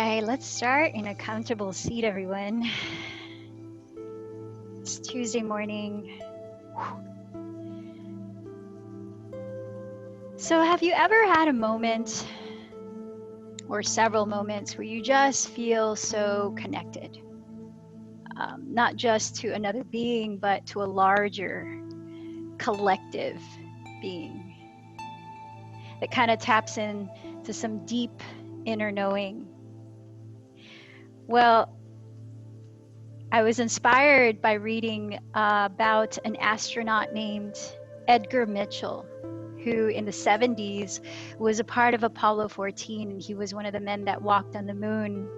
right, let's start in a comfortable seat, everyone. It's Tuesday morning. So have you ever had a moment or several moments where you just feel so connected? Not just to another being, but to a larger collective being that kind of taps into some deep inner knowing. Well, I was inspired by reading about an astronaut named Edgar Mitchell, who in the 70s was a part of Apollo 14, and he was one of the men that walked on the moon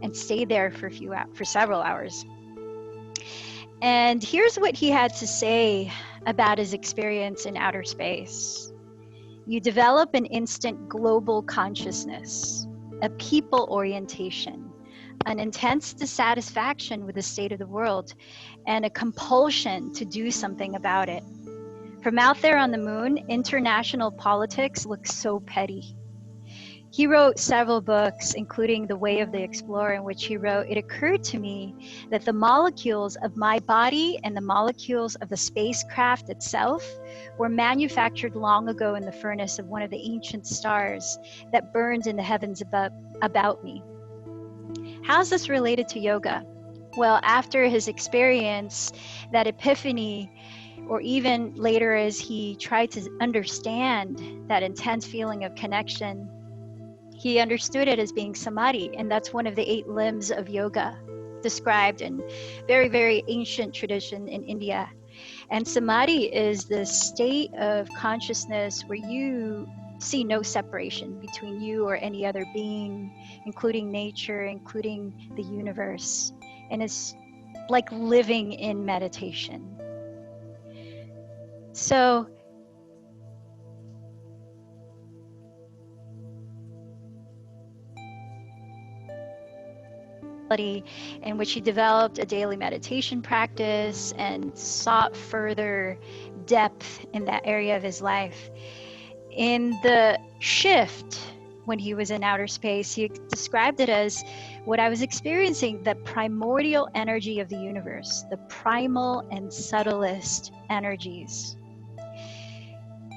and stayed there for several hours. And here's what he had to say about his experience in outer space. You develop an instant global consciousness, a people orientation, an intense dissatisfaction with the state of the world, and a compulsion to do something about it. From out there on the moon, international politics looks so petty. He wrote several books, including The Way of the Explorer, in which he wrote, "It occurred to me that the molecules of my body and the molecules of the spacecraft itself were manufactured long ago in the furnace of one of the ancient stars that burned in the heavens about me." How's this related to yoga? Well, after his experience, that epiphany, or even later as he tried to understand that intense feeling of connection, he understood it as being samadhi, and that's one of the 8 limbs of yoga described in very, very ancient tradition in India. And samadhi is the state of consciousness where you see no separation between you or any other being, including nature, including the universe. And it's like living in meditation. So in which he developed a daily meditation practice and sought further depth in that area of his life. In the shift when he was in outer space, he described it as what I was experiencing, the primordial energy of the universe, the primal and subtlest energies.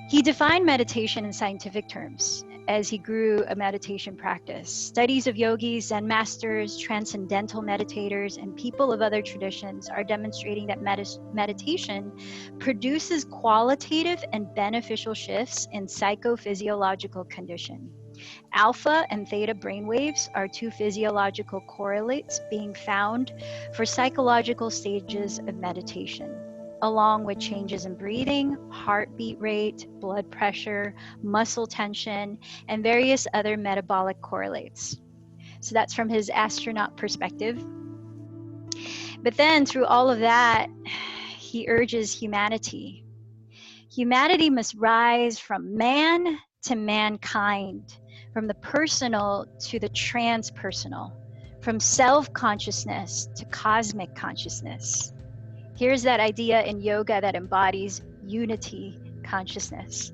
He defined meditation in scientific terms as he grew a meditation practice. Studies of yogis, Zen masters, transcendental meditators, and people of other traditions are demonstrating that meditation produces qualitative and beneficial shifts in psychophysiological condition. Alpha and theta brainwaves are 2 physiological correlates being found for psychological stages of meditation, along with changes in breathing, heartbeat rate, blood pressure, muscle tension, and various other metabolic correlates. So that's from his astronaut perspective. But then through all of that, he urges humanity. Humanity must rise from man to mankind, from the personal to the transpersonal, from self-consciousness to cosmic consciousness. Here's that idea in yoga that embodies unity consciousness.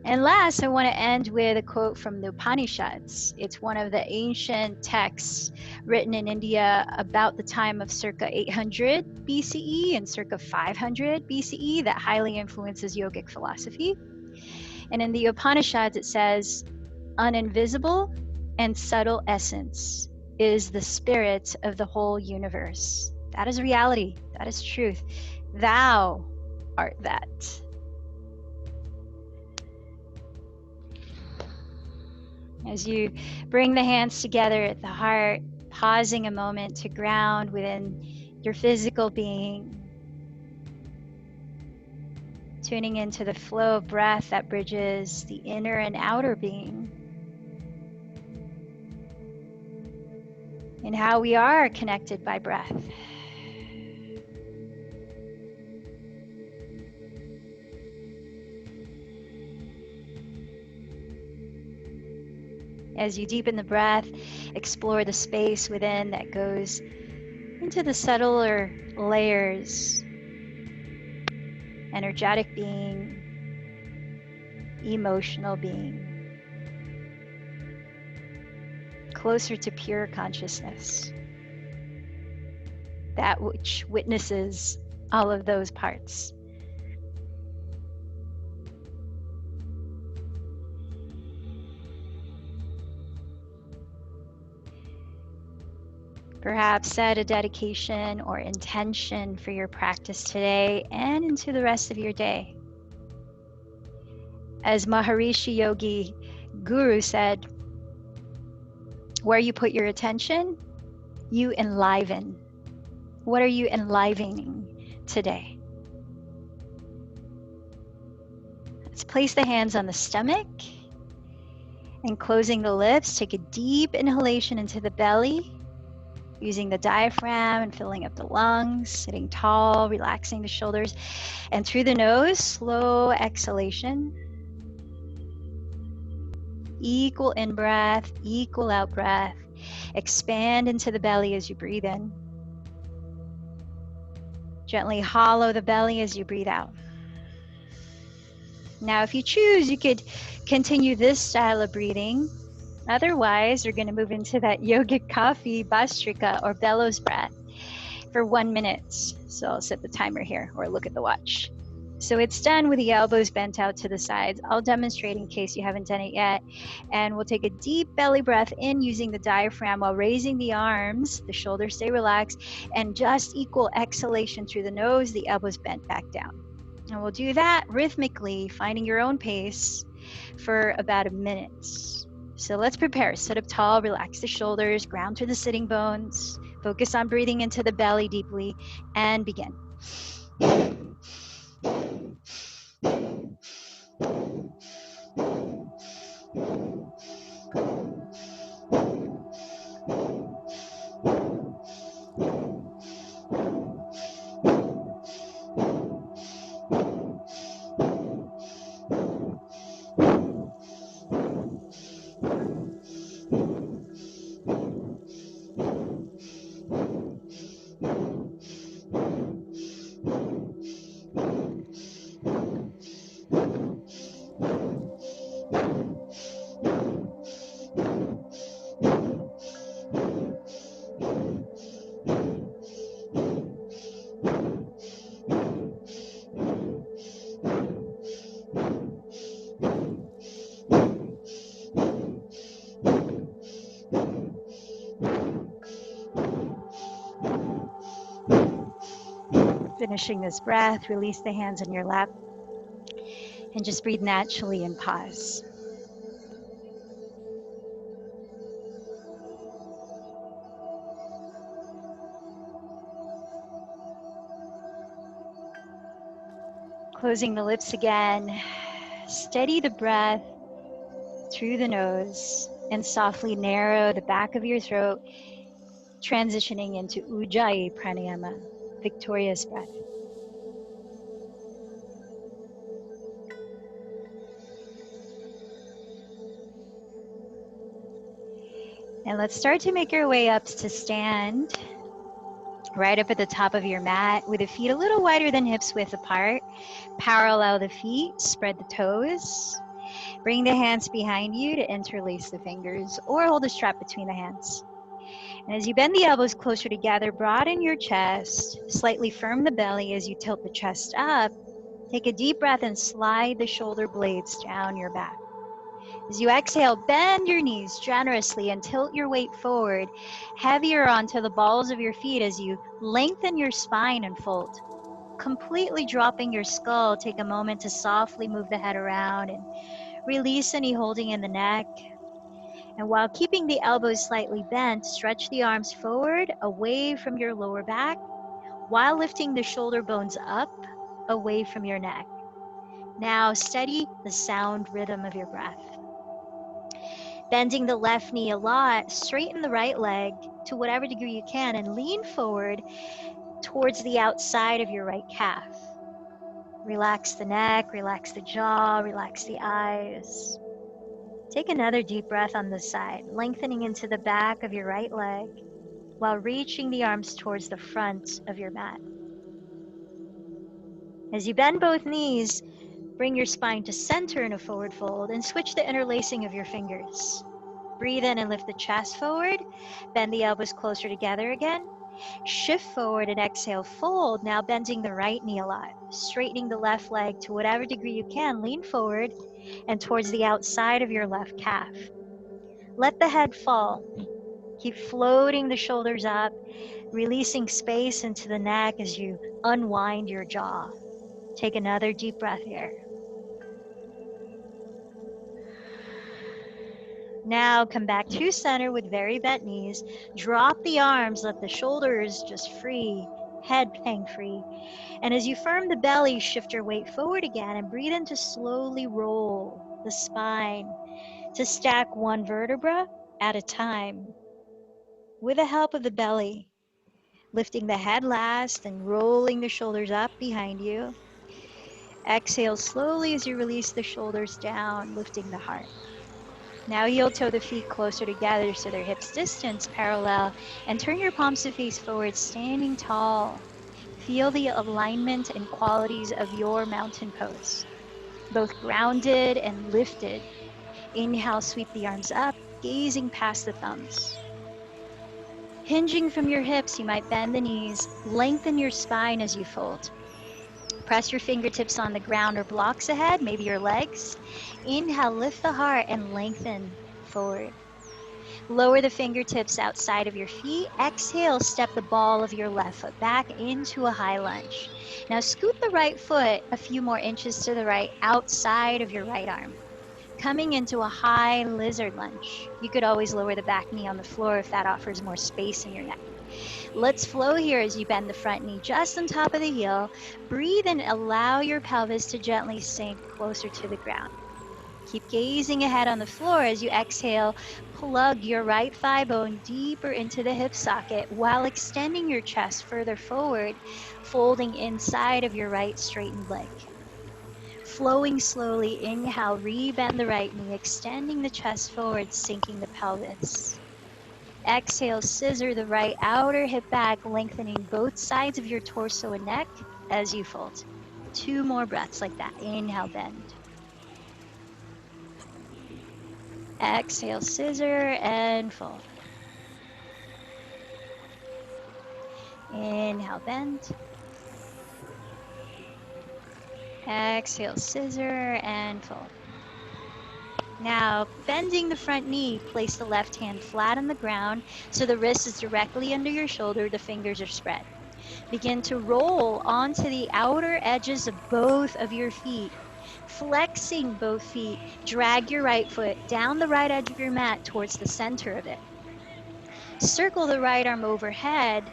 And last, I want to end with a quote from the Upanishads. It's one of the ancient texts written in India about the time of circa 800 BCE and circa 500 BCE that highly influences yogic philosophy. And in the Upanishads, it says, "An invisible and subtle essence is the spirit of the whole universe." That is reality. That is truth. Thou art that. As you bring the hands together at the heart, pausing a moment to ground within your physical being, tuning into the flow of breath that bridges the inner and outer being, and how we are connected by breath. As you deepen the breath, explore the space within that goes into the subtler layers: energetic being, emotional being, closer to pure consciousness, that which witnesses all of those parts. Perhaps set a dedication or intention for your practice today and into the rest of your day. As Maharishi Yogi Guru said, where you put your attention, you enliven. What are you enlivening today? Let's place the hands on the stomach and closing the lips. Take a deep inhalation into the belly, using the diaphragm and filling up the lungs, sitting tall, relaxing the shoulders. And through the nose, slow exhalation. Equal in-breath, equal out-breath. Expand into the belly as you breathe in. Gently hollow the belly as you breathe out. Now, if you choose, you could continue this style of breathing. Otherwise, you're going to move into that yogic kafi, bhastrika, or bellows breath for 1 minute. So I'll set the timer here or look at the watch. So it's done with the elbows bent out to the sides. I'll demonstrate in case you haven't done it yet. And we'll take a deep belly breath in using the diaphragm while raising the arms. The shoulders stay relaxed. And just equal exhalation through the nose, the elbows bent back down. And we'll do that rhythmically, finding your own pace for about 1 minute. So let's prepare. Sit up tall, relax the shoulders, ground through the sitting bones. Focus on breathing into the belly deeply and begin. Finishing this breath, release the hands in your lap and just breathe naturally and pause. Closing the lips again, steady the breath through the nose and softly narrow the back of your throat, transitioning into Ujjayi Pranayama, victorious breath. And let's start to make our way up to stand right up at the top of your mat with the feet a little wider than hips width apart. Parallel the feet, spread the toes. Bring the hands behind you to interlace the fingers or hold a strap between the hands. And as you bend the elbows closer together, broaden your chest, slightly firm the belly as you tilt the chest up. Take a deep breath and slide the shoulder blades down your back. As you exhale, bend your knees generously and tilt your weight forward, heavier onto the balls of your feet as you lengthen your spine and fold. Completely dropping your skull, take a moment to softly move the head around and release any holding in the neck. And while keeping the elbows slightly bent, stretch the arms forward, away from your lower back, while lifting the shoulder bones up, away from your neck. Now steady the sound rhythm of your breath. Bending the left knee a lot, straighten the right leg to whatever degree you can and lean forward towards the outside of your right calf. Relax the neck, relax the jaw, relax the eyes. Take another deep breath on this side, lengthening into the back of your right leg while reaching the arms towards the front of your mat. As you bend both knees, bring your spine to center in a forward fold and switch the interlacing of your fingers. Breathe in and lift the chest forward. Bend the elbows closer together again. Shift forward and exhale, fold. Now bending the right knee a lot. Straightening the left leg to whatever degree you can. Lean forward and towards the outside of your left calf. Let the head fall. Keep floating the shoulders up, releasing space into the neck as you unwind your jaw. Take another deep breath here. Now come back to center with very bent knees. Drop the arms, let the shoulders just free, head hang free. And as you firm the belly, shift your weight forward again and breathe in to slowly roll the spine to stack one vertebra at a time with the help of the belly. Lifting the head last and rolling the shoulders up behind you. Exhale slowly as you release the shoulders down, lifting the heart. Now heel toe the feet closer together so they're hips distance parallel, and turn your palms to face forward, standing tall. Feel the alignment and qualities of your mountain pose, both grounded and lifted. Inhale, sweep the arms up, gazing past the thumbs. Hinging from your hips, you might bend the knees, lengthen your spine as you fold. Press your fingertips on the ground or blocks ahead, maybe your legs. Inhale, lift the heart and lengthen forward. Lower the fingertips outside of your feet. Exhale, step the ball of your left foot back into a high lunge. Now scoot the right foot a few more inches to the right outside of your right arm. Coming into a high lizard lunge. You could always lower the back knee on the floor if that offers more space in your neck. Let's flow here as you bend the front knee just on top of the heel. Breathe and allow your pelvis to gently sink closer to the ground. Keep gazing ahead on the floor as you exhale. Plug your right thigh bone deeper into the hip socket while extending your chest further forward, folding inside of your right straightened leg. Flowing slowly, inhale, rebend the right knee, extending the chest forward, sinking the pelvis. Exhale, scissor the right outer hip back, lengthening both sides of your torso and neck as you fold. 2 more breaths like that. Inhale, bend. Exhale, scissor, and fold. Inhale, bend. Exhale, scissor, and fold. Now, bending the front knee, place the left hand flat on the ground so the wrist is directly under your shoulder, the fingers are spread. Begin to roll onto the outer edges of both of your feet. Flexing both feet, drag your right foot down the right edge of your mat towards the center of it. Circle the right arm overhead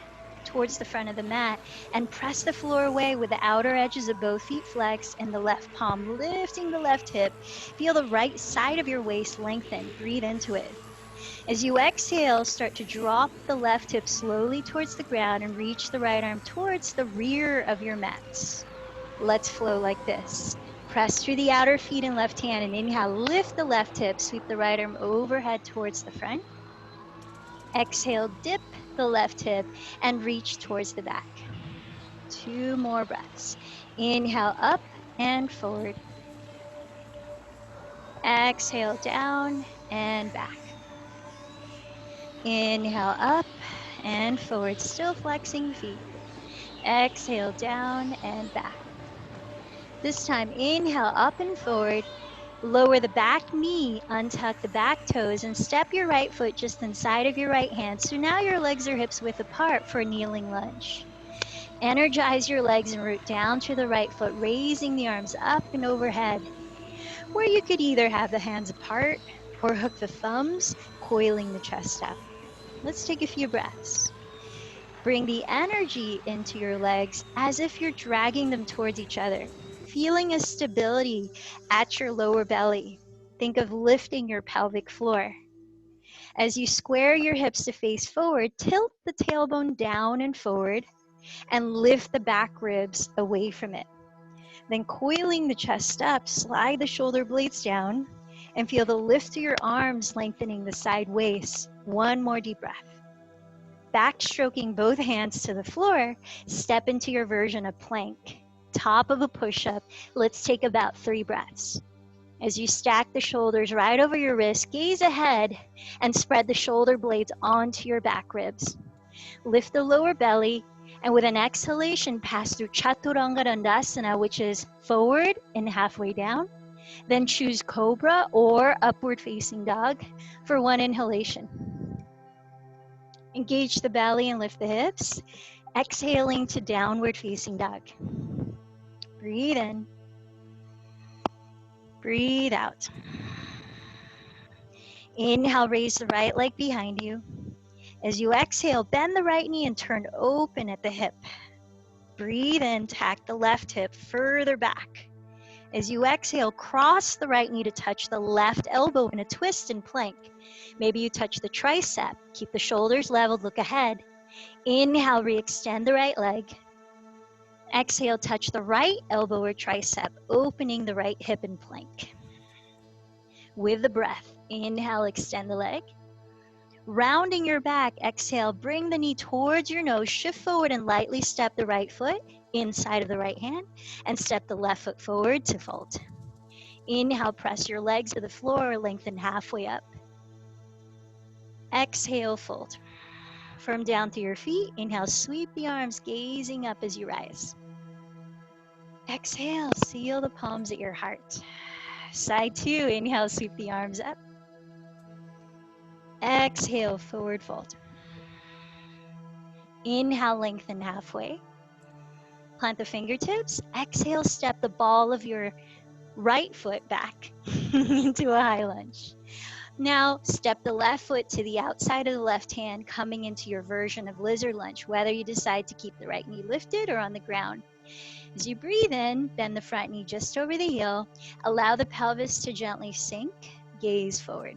towards the front of the mat and press the floor away with the outer edges of both feet flexed and the left palm lifting the left hip. Feel the right side of your waist lengthen. Breathe into it. As you exhale, start to drop the left hip slowly towards the ground and reach the right arm towards the rear of your mats. Let's flow like this. Press through the outer feet and left hand and inhale, lift the left hip, sweep the right arm overhead towards the front. Exhale, dip the left hip and reach towards the back. 2 more breaths. Inhale, up and forward. Exhale, down and back. Inhale, up and forward, still flexing the feet. Exhale, down and back. This time, inhale, up and forward. Lower the back knee, untuck the back toes, and step your right foot just inside of your right hand. So now your legs are hips width apart for a kneeling lunge. Energize your legs and root down to the right foot, raising the arms up and overhead, where you could either have the hands apart or hook the thumbs, coiling the chest up. Let's take a few breaths. Bring the energy into your legs as if you're dragging them towards each other, feeling a stability at your lower belly. Think of lifting your pelvic floor. As you square your hips to face forward, tilt the tailbone down and forward and lift the back ribs away from it. Then coiling the chest up, slide the shoulder blades down and feel the lift of your arms lengthening the side waist. 1 more deep breath. Backstroking both hands to the floor, step into your version of plank. Top of a push-up. Let's take about 3 breaths. As you stack the shoulders right over your wrist, gaze ahead and spread the shoulder blades onto your back ribs. Lift the lower belly, and with an exhalation, pass through Chaturanga Dandasana, which is forward and halfway down. Then choose Cobra or Upward Facing Dog for one inhalation. Engage the belly and lift the hips. Exhaling to Downward Facing Dog. Breathe in. Breathe out. Inhale, raise the right leg behind you. As you exhale, bend the right knee and turn open at the hip. Breathe in, tack the left hip further back. As you exhale, cross the right knee to touch the left elbow in a twist and plank. Maybe you touch the tricep. Keep the shoulders leveled, look ahead. Inhale, re-extend the right leg. Exhale, touch the right elbow or tricep, opening the right hip in plank. With the breath, inhale, extend the leg. Rounding your back, exhale, bring the knee towards your nose, shift forward and lightly step the right foot inside of the right hand and step the left foot forward to fold. Inhale, press your legs to the floor, lengthen halfway up. Exhale, fold. Firm down through your feet. Inhale, sweep the arms, gazing up as you rise. Exhale, seal the palms at your heart. Side two, inhale, sweep the arms up. Exhale, forward fold. Inhale, lengthen halfway. Plant the fingertips. Exhale, step the ball of your right foot back into a high lunge. Now, step the left foot to the outside of the left hand, coming into your version of lizard lunge, whether you decide to keep the right knee lifted or on the ground. As you breathe in, bend the front knee just over the heel. Allow the pelvis to gently sink. Gaze forward.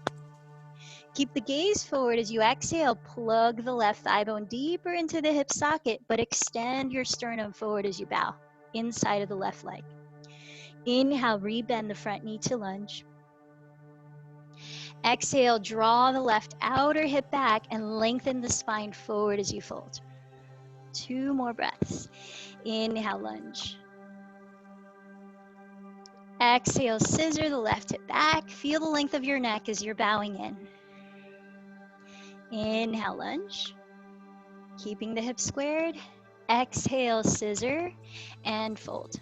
Keep the gaze forward as you exhale. Plug the left thigh bone deeper into the hip socket, but extend your sternum forward as you bow, inside of the left leg. Inhale, rebend the front knee to lunge. Exhale, draw the left outer hip back and lengthen the spine forward as you fold. 2 more breaths. Inhale, lunge. Exhale, scissor the left hip back. Feel the length of your neck as you're bowing in. Inhale, lunge. Keeping the hips squared. Exhale, scissor and fold.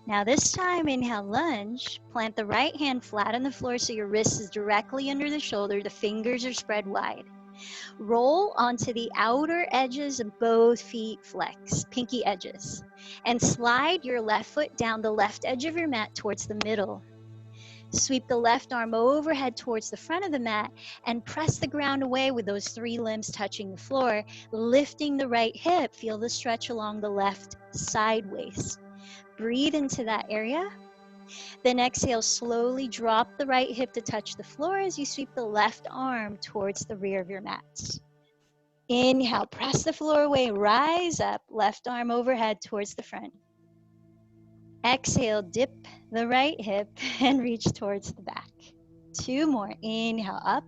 Now this time, inhale, lunge. Plant the right hand flat on the floor so your wrist is directly under the shoulder. The fingers are spread wide. Roll onto the outer edges of both feet, flex, pinky edges. And slide your left foot down the left edge of your mat towards the middle. Sweep the left arm overhead towards the front of the mat and press the ground away with those 3 limbs touching the floor. Lifting the right hip, feel the stretch along the left side waist. Breathe into that area. Then exhale, slowly drop the right hip to touch the floor as you sweep the left arm towards the rear of your mat. Inhale, press the floor away, rise up, left arm overhead towards the front. Exhale, dip the right hip and reach towards the back. 2 more. Inhale, up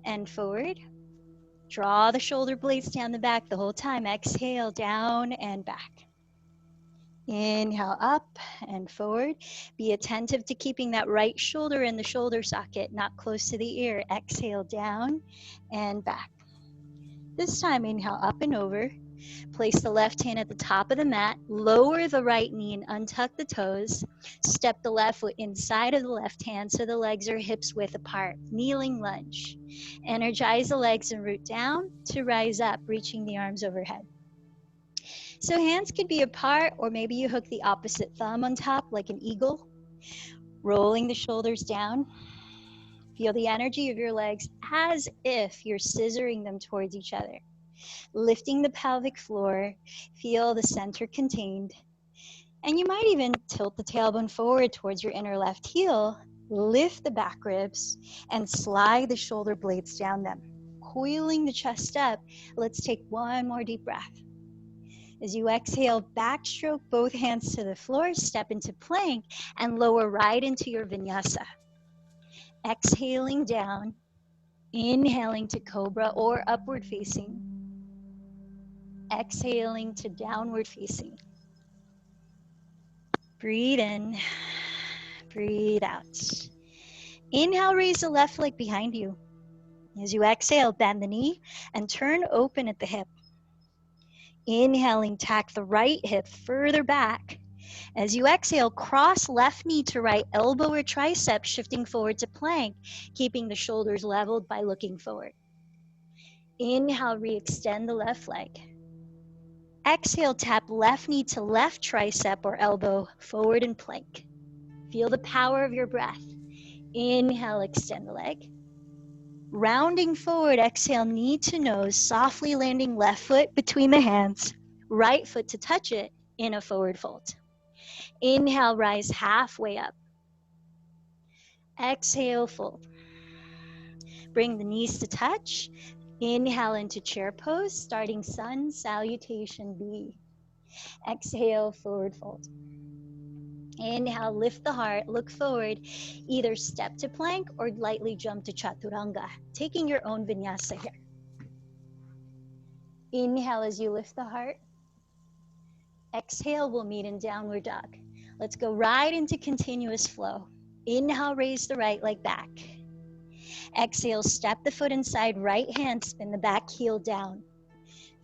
and forward. Draw the shoulder blades down the back the whole time. Exhale, down and back. Inhale, up and forward. Be attentive to keeping that right shoulder in the shoulder socket, not close to the ear. Exhale, down and back. This time, inhale, up and over. Place the left hand at the top of the mat. Lower the right knee and untuck the toes. Step the left foot inside of the left hand so the legs are hips width apart. Kneeling lunge. Energize the legs and root down to rise up, reaching the arms overhead. So hands could be apart, or maybe you hook the opposite thumb on top like an eagle, rolling the shoulders down. Feel the energy of your legs as if you're scissoring them towards each other. Lifting the pelvic floor, feel the center contained. And you might even tilt the tailbone forward towards your inner left heel, lift the back ribs, and slide the shoulder blades down them. Coiling the chest up, let's take 1 more deep breath. As you exhale, backstroke both hands to the floor, step into plank, and lower right into your vinyasa. Exhaling down, inhaling to cobra or upward facing. Exhaling to downward facing. Breathe in, Breathe out. Inhale, raise the left leg behind you. As you exhale, bend the knee and turn open at the hip. Inhaling, tack the right hip further back. As you exhale, cross left knee to right elbow or tricep, shifting forward to plank, keeping the shoulders leveled by looking forward. Inhale, re-extend the left leg. Exhale, tap left knee to left tricep or elbow, forward in plank. Feel the power of your breath. Inhale, extend the leg. Rounding forward, exhale, knee to nose, softly landing left foot between the hands, right foot to touch it in a forward fold. Inhale, rise halfway up. Exhale, fold. Bring the knees to touch. Inhale into chair pose, starting sun salutation B. Exhale, forward fold. Inhale, lift the heart, look forward, either step to plank or lightly jump to chaturanga, taking your own vinyasa here. Inhale as you lift the heart. Exhale, we'll meet in downward dog. Let's go right into continuous flow. Inhale, raise the right leg back. Exhale, step the foot inside, right hand, spin the back heel down.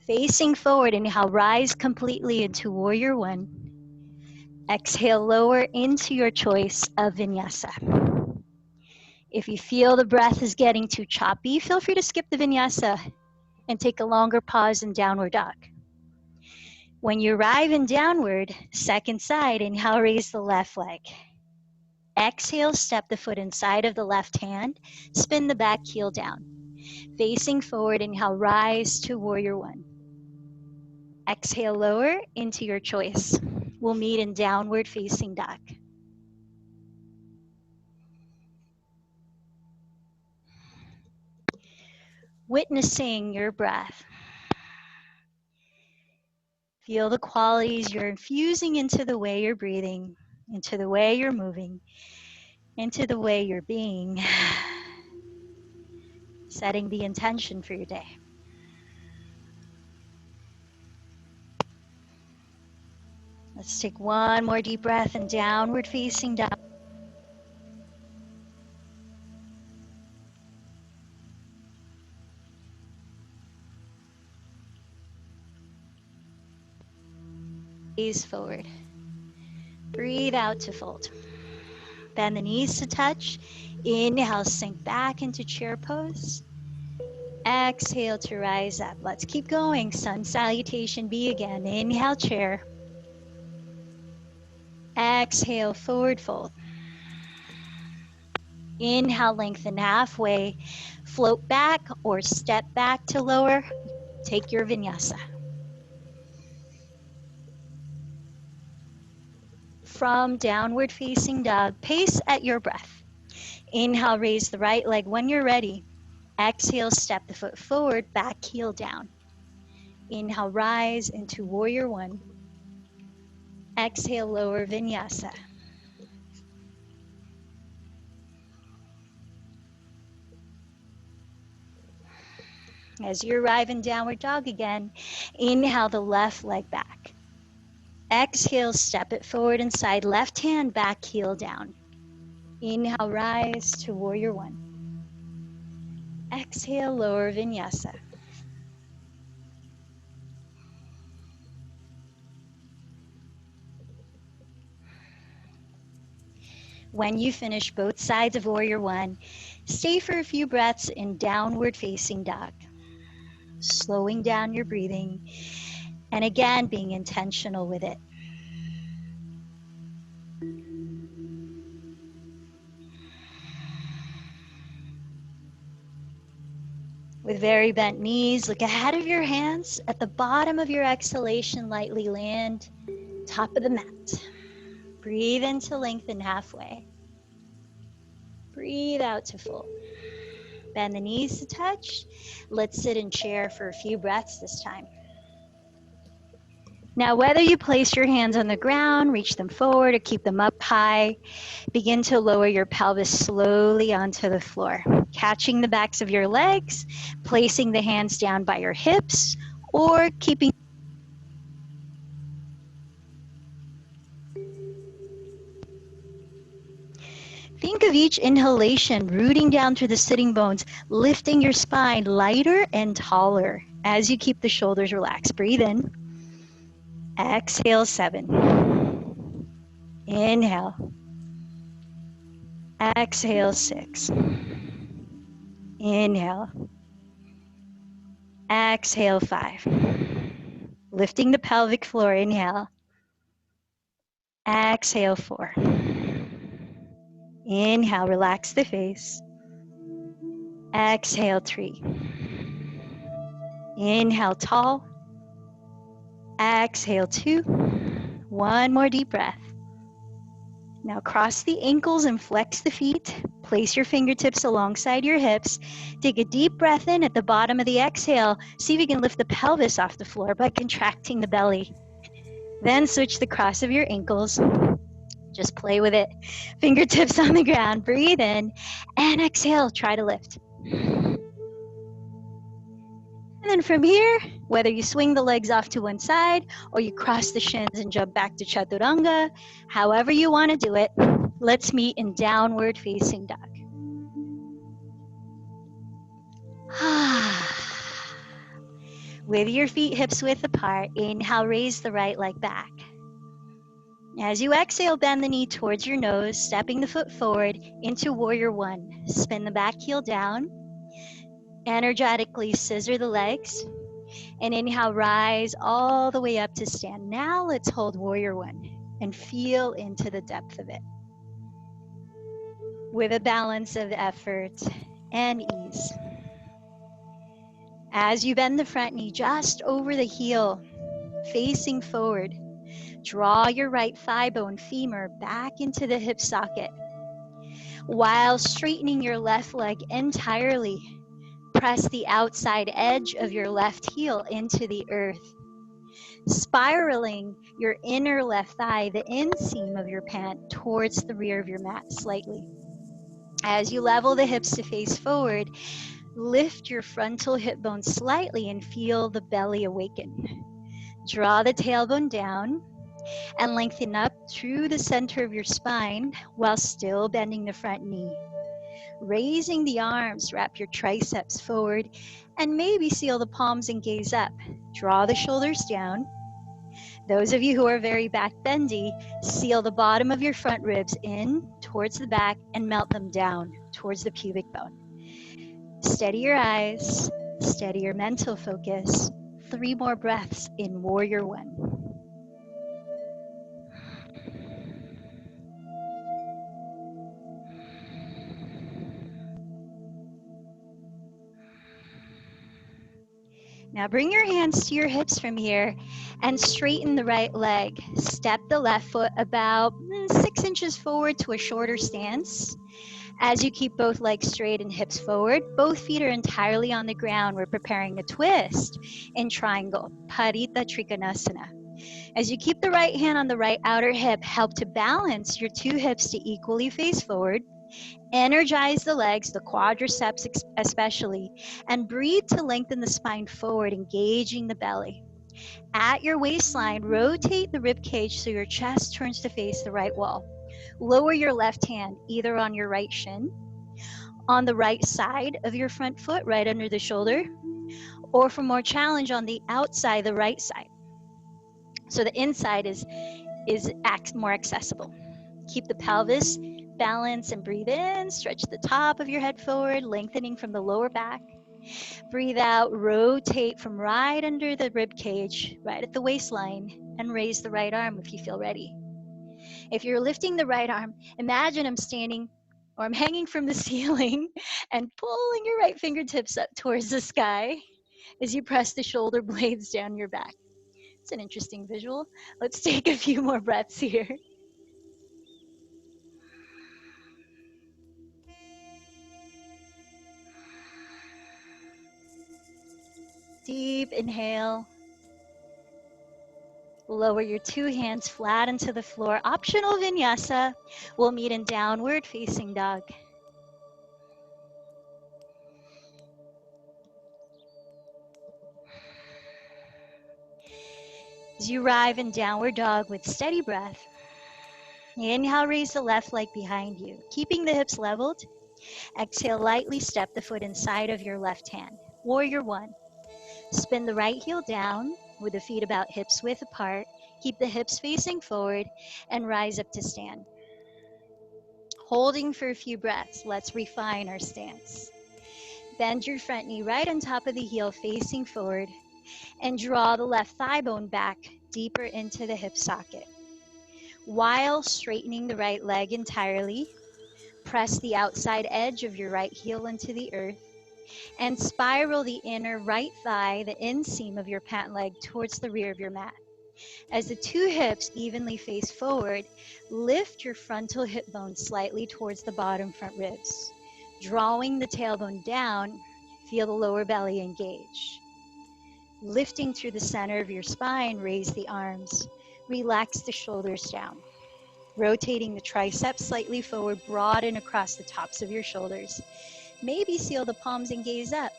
Facing forward, inhale, rise completely into warrior one. Exhale, lower into your choice of vinyasa. If you feel the breath is getting too choppy, feel free to skip the vinyasa and take a longer pause in downward dog. When you arrive in downward, second side, inhale, raise the left leg. Exhale, step the foot inside of the left hand, spin the back heel down. Facing forward, inhale, rise to warrior one. Exhale, lower into your choice. We'll meet in downward facing dog. Witnessing your breath. Feel the qualities you're infusing into the way you're breathing, into the way you're moving, into the way you're being. Setting the intention for your day. Let's take one more deep breath and downward facing dog. Gaze forward. Breathe out to fold. Bend the knees to touch. Inhale, sink back into chair pose. Exhale to rise up. Let's keep going. Sun salutation B again. Inhale, chair. Exhale, forward fold. Inhale, lengthen halfway. Float back or step back to lower. Take your vinyasa. From downward facing dog, pace at your breath. Inhale, raise the right leg when you're ready. Exhale, step the foot forward, back heel down. Inhale, rise into warrior one. Exhale, lower vinyasa. As you arrive in downward dog again, inhale the left leg back. Exhale, step it forward inside, left hand, back heel down. Inhale, rise to warrior one. Exhale, lower vinyasa. When you finish both sides of warrior one, stay for a few breaths in downward facing dog. Slowing down your breathing, and again, being intentional with it. With very bent knees, look ahead of your hands. At the bottom of your exhalation, lightly land, top of the mat. Breathe in to lengthen halfway. Breathe out to fold. Bend the knees to touch. Let's sit in chair for a few breaths this time. Now, whether you place your hands on the ground, reach them forward, or keep them up high, begin to lower your pelvis slowly onto the floor, catching the backs of your legs, placing the hands down by your hips, or keeping of each inhalation, rooting down through the sitting bones, lifting your spine lighter and taller as you keep the shoulders relaxed. Breathe in. Exhale, 7. Inhale. Exhale, 6. Inhale. Exhale, 5. Lifting the pelvic floor. Inhale. Exhale, 4. Inhale, relax the face. Exhale, 3. Inhale, tall. Exhale, 2. One more deep breath. Now cross the ankles and flex the feet. Place your fingertips alongside your hips. Take a deep breath in at the bottom of the exhale. See if you can lift the pelvis off the floor by contracting the belly. Then switch the cross of your ankles. Just play with it. Fingertips on the ground. Breathe in and exhale. Try to lift. And then from here, whether you swing the legs off to one side or you cross the shins and jump back to Chaturanga, however you want to do it, let's meet in downward facing dog. With your feet hips width apart, inhale, raise the right leg back. As you exhale, bend the knee towards your nose, stepping the foot forward into warrior one. Spin the back heel down. Energetically scissor the legs. And inhale, rise all the way up to stand. Now let's hold warrior one and feel into the depth of it with a balance of effort and ease. As you bend the front knee just over the heel, facing forward, draw your right thigh bone femur back into the hip socket. While straightening your left leg entirely, press the outside edge of your left heel into the earth. Spiraling your inner left thigh, the inseam of your pant, towards the rear of your mat slightly. As you level the hips to face forward, lift your frontal hip bone slightly and feel the belly awaken. Draw the tailbone down and lengthen up through the center of your spine while still bending the front knee. Raising the arms, wrap your triceps forward and maybe seal the palms and gaze up. Draw the shoulders down. Those of you who are very back bendy, seal the bottom of your front ribs in towards the back and melt them down towards the pubic bone. Steady your eyes, steady your mental focus. 3 more breaths in warrior one. Now bring your hands to your hips from here and straighten the right leg. Step the left foot about 6 inches forward to a shorter stance. As you keep both legs straight and hips forward, both feet are entirely on the ground. We're preparing a twist in triangle, Parita Trikonasana. As you keep the right hand on the right outer hip, help to balance your 2 hips to equally face forward. Energize the legs, the quadriceps especially, and breathe to lengthen the spine forward, engaging the belly. At your waistline, rotate the rib cage so your chest turns to face the right wall. Lower your left hand either on your right shin, on the right side of your front foot, right under the shoulder, or for more challenge on the outside, the right side. So the inside is more accessible. Keep the pelvis balanced and breathe in. Stretch the top of your head forward, lengthening from the lower back. Breathe out, rotate from right under the rib cage, right at the waistline, and raise the right arm if you feel ready. If you're lifting the right arm, imagine I'm standing or I'm hanging from the ceiling and pulling your right fingertips up towards the sky as you press the shoulder blades down your back. It's an interesting visual. Let's take a few more breaths here. Deep inhale. Lower your 2 hands flat into the floor. Optional vinyasa. We'll meet in downward facing dog. As you arrive in downward dog with steady breath, Inhale, raise the left leg behind you, keeping the hips leveled. Exhale, lightly step the foot inside of your left hand. Warrior one. Spin the right heel down with the feet about hips width apart. Keep the hips facing forward and rise up to stand. Holding for a few breaths, let's refine our stance. Bend your front knee right on top of the heel facing forward and draw the left thigh bone back deeper into the hip socket. While straightening the right leg entirely, press the outside edge of your right heel into the earth and spiral the inner right thigh, the inseam of your pant leg, towards the rear of your mat. As the two hips evenly face forward, lift your frontal hip bone slightly towards the bottom front ribs. Drawing the tailbone down, feel the lower belly engage. Lifting through the center of your spine, raise the arms. Relax the shoulders down. Rotating the triceps slightly forward, broaden across the tops of your shoulders. Maybe seal the palms and gaze up.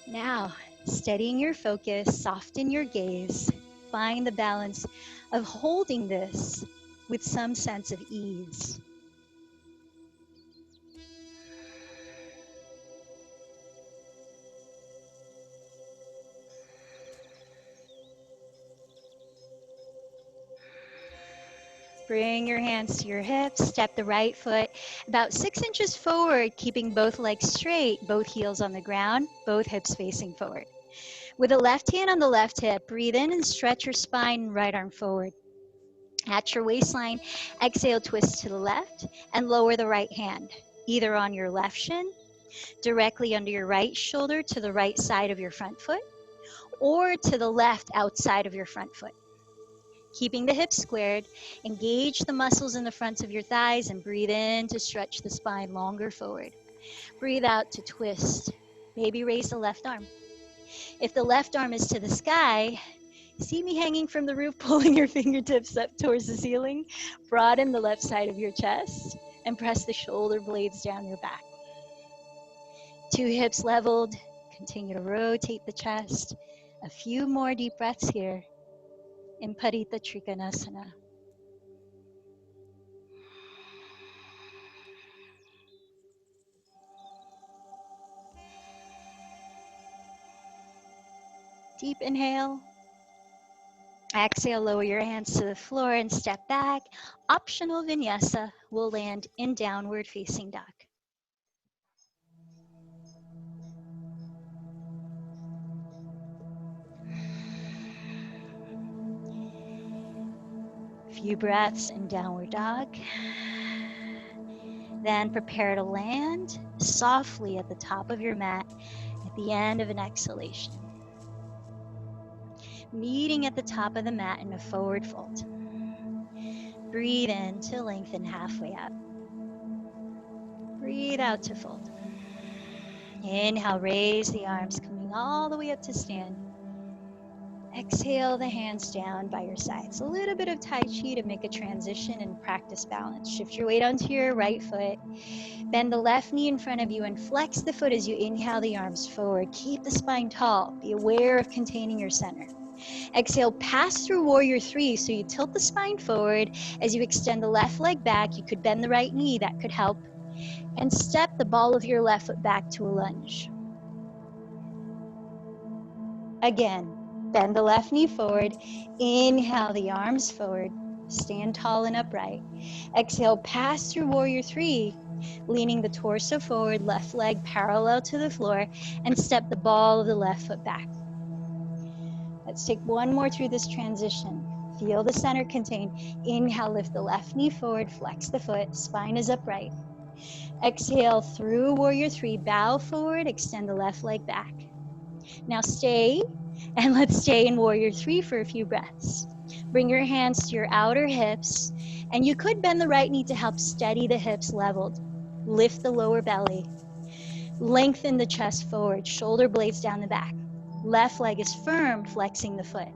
Now, steadying your focus, soften your gaze. Find the balance of holding this with some sense of ease. Bring your hands to your hips, step the right foot about 6 inches forward, keeping both legs straight, both heels on the ground, both hips facing forward. With the left hand on the left hip, breathe in and stretch your spine, right arm forward. At your waistline, exhale, twist to the left and lower the right hand, either on your left shin, directly under your right shoulder to the right side of your front foot, or to the left outside of your front foot. Keeping the hips squared, engage the muscles in the fronts of your thighs and breathe in to stretch the spine longer forward. Breathe out to twist. Maybe raise the left arm. If the left arm is to the sky, see me hanging from the roof, pulling your fingertips up towards the ceiling. Broaden the left side of your chest and press the shoulder blades down your back. Two hips leveled. Continue to rotate the chest. A few more deep breaths here in Parita Trikonasana. Deep inhale. Exhale, lower your hands to the floor and step back. Optional vinyasa will land in downward facing dog. Few breaths in downward dog. Then prepare to land softly at the top of your mat at the end of an exhalation. Meeting at the top of the mat in a forward fold. Breathe in to lengthen halfway up. Breathe out to fold. Inhale, raise the arms, coming all the way up to stand. Exhale the hands down by your sides. A little bit of Tai Chi to make a transition and practice balance. Shift your weight onto your right foot. Bend the left knee in front of you and flex the foot as you inhale the arms forward. Keep the spine tall. Be aware of containing your center. Exhale, pass through warrior three. So you tilt the spine forward as you extend the left leg back. You could bend the right knee, that could help. And step the ball of your left foot back to a lunge. Again, bend the left knee forward. Inhale the arms forward. Stand tall and upright. Exhale, pass through warrior three, leaning the torso forward, left leg parallel to the floor, and step the ball of the left foot back. Let's take one more through this transition. Feel the center contain. Inhale, lift the left knee forward, flex the foot, spine is upright. Exhale through warrior three, bow forward, extend the left leg back. Now stay, and let's stay in warrior three for a few breaths. Bring your hands to your outer hips, and you could bend the right knee to help steady the hips leveled. Lift the lower belly. Lengthen the chest forward, shoulder blades down the back. Left leg is firm, flexing the foot.